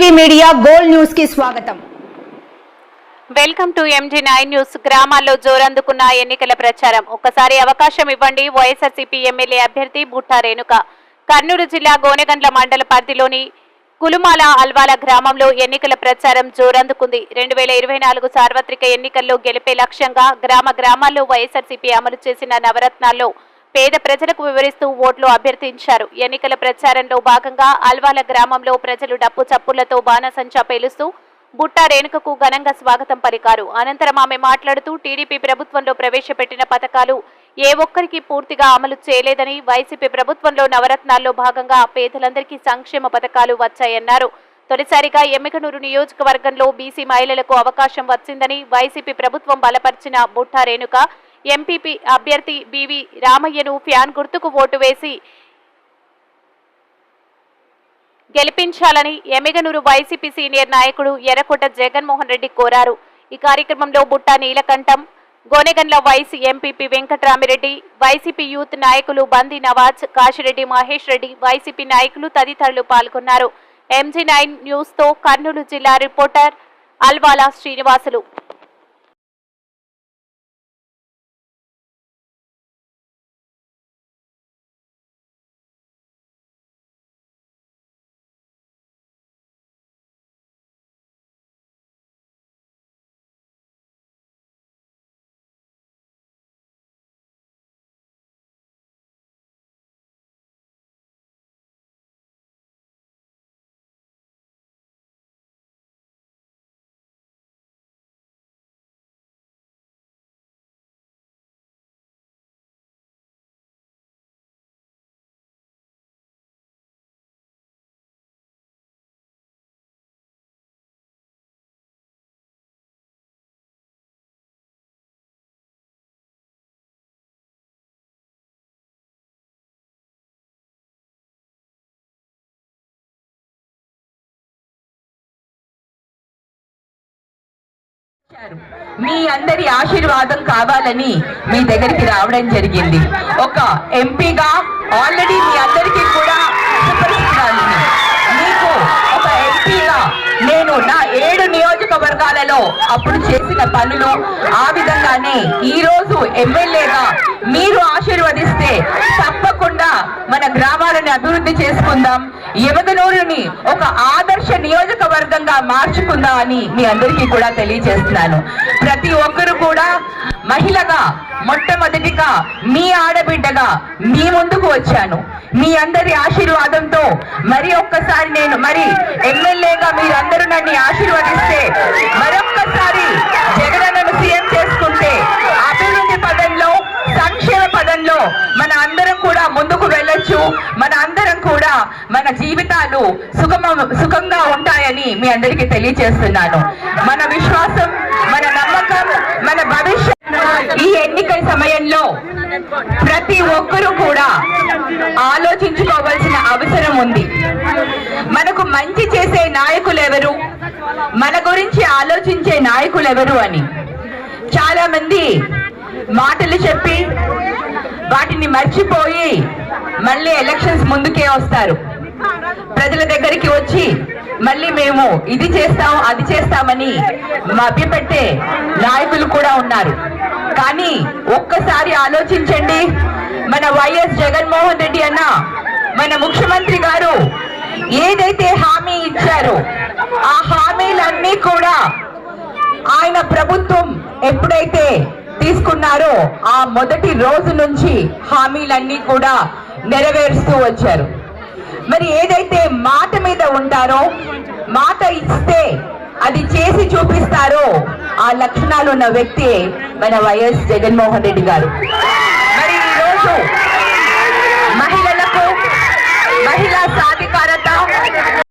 TV media gold news కి స్వాగతం. Welcome to MG9 news. గ్రామాల్లో జోరందుకున్న ఎన్నికల ప్రచారం. ఒక్కసారి అవకాశం ఇవ్వండి. వైఎస్ఆర్సీపీ ఎమ్మెల్యే అభ్యర్థి బుట్టా రేణుక. కర్నూలు జిల్లా గోనెగండ్ల మండల పరిధిలోని కులుమాల అల్వాల గ్రామంలో ఎన్నికల ప్రచారం జోరందుకుంది. 2024 సార్వత్రిక ఎన్నికల్లో గెలిపే లక్ష్యంగా గ్రామాల్లో వైఎస్ఆర్సీపీ అమలు చేసిన నవరత్నాల్లో పేద ప్రజలకు వివరిస్తూ ఓట్లు అభ్యర్థించారు. ఎన్నికల ప్రచారంలో భాగంగా అల్వాల గ్రామంలో ప్రజలు డప్పు చప్పులతో బాణసంచా పేలుస్తూ బుట్టా రేణుకకు ఘనంగా స్వాగతం పలికారు. అనంతరం ఆమె మాట్లాడుతూ టీడీపీ ప్రభుత్వంలో ప్రవేశపెట్టిన పథకాలు ఏ ఒక్కరికి పూర్తిగా అమలు చేయలేదని, వైసీపీ ప్రభుత్వంలో నవరత్నాల్లో భాగంగా పేదలందరికీ సంక్షేమ పథకాలు వచ్చాయన్నారు. తొలిసారిగా ఎమ్మిగనూరు నియోజకవర్గంలో బీసీ మహిళలకు అవకాశం వచ్చిందని, వైసీపీ ప్రభుత్వం బలపరిచిన బుట్టా రేణుక ఎంపీపీ అభ్యర్థి బివి రామయ్యను ఫ్యాన్ గుర్తుకు ఓటు వేసి గెలిపించాలని ఎమ్మిగనూరు వైసీపీ సీనియర్ నాయకుడు ఎర్రకోట జగన్మోహన్ రెడ్డి కోరారు. ఈ కార్యక్రమంలో బుట్టా నీలకంఠం, గోనెగండ్ల వైసీ ఎంపీపీ వెంకట్రామిరెడ్డి, వైసీపీ యూత్ నాయకులు బందీ నవాజ్, కాశిరెడ్డి మహేష్ రెడ్డి, వైసీపీ నాయకులు తదితరులు పాల్గొన్నారు. MG9 న్యూస్ తో కర్నూలు జిల్లా రిపోర్టర్ అల్వాల శ్రీనివాసులు. మీ అందరి ఆశీర్వాదం కావాలని మీ దగ్గరికి రావడం జరిగింది. ఒక ఎంపీగా ఆల్రెడీ మీ అందరికీ కూడా సుపరిచితురాలిని. మీకు ఒక ఎంపీగా నేను నా 7 నియోజకవర్గాలలో అప్పుడు చేసిన పనులు, ఆ విధంగానే ఈరోజు ఎమ్మెల్యేగా మీరు ఆశీర్వదిస్తే తప్పకుండా మన గ్రామాలను అభివృద్ధి చేసుకుందాం, ఎమ్మిగనూరుని ఒక ఆదర్శ నియోజకవర్గంగా మార్చుకుందాం అని మీ అందరికీ కూడా తెలియజేస్తున్నాను. ప్రతి ఒక్కరు కూడా మహిళగా మొట్టమొదటిగా మీ ఆడబిడ్డగా మీ ముందుకు వచ్చాను. మీ అందరి ఆశీర్వాదంతో మరి ఒక్కసారి నేను ఎమ్మెల్యేగా మీరందరూ నన్ను ఆశీర్వదిస్తే మరొక్కసారి జగనన్నను సీఎం చేసుకుంటే అభివృద్ధి పదంలో, సంక్షేమ పదంలో మన అందరం కూడా ముందుకు వెళ్ళొచ్చు. మన అందరం కూడా మన జీవితాలు సుఖంగా ఉంటాయని మీ అందరికీ తెలియజేస్తున్నాను. మన విశ్వాసం, మన నమ్మకం, మన భవిష్యత్ ఈ ఎన్నికల సమయంలో ప్రతి ఒక్కరూ కూడా ఆలోచించుకోవాల్సిన అవసరం ఉంది. మనకు మంచి చేసే నాయకులు ఎవరు, మన గురించి ఆలోచించే నాయకులు ఎవరు అని. చాలా మంది మాటలు చెప్పి వాటిని మర్చిపోయి మళ్ళీ ఎలక్షన్స్ ముందుకే వస్తారు. ప్రజల దగ్గరికి వచ్చి మళ్ళీ మేము ఇది చేస్తాం, అది చేస్తామని మభ్యపెట్టే నాయకులు కూడా ఉన్నారు. కానీ ఒక్కసారి ఆలోచించండి, మన వైఎస్ జగన్మోహన్ రెడ్డి అన్న, మన ముఖ్యమంత్రి గారు ఏదైతే హామీ ఇచ్చారో ఆ హామీలన్నీ కూడా ఆయన ప్రభుత్వం ఎప్పుడైతే తీసుకున్నారో ఆ మొదటి రోజు నుంచి హామీలన్నీ కూడా నెరవేరుస్తూ వచ్చారు. మరి ఏదైతే మాట మీద ఉంటారో, మాట ఇస్తే అది చేసి చూపిస్తారో ఆ లక్షణాలు ఉన్న వ్యక్తి మన వైఎస్ జగన్మోహన్ రెడ్డి గారు. మరి ఈరోజు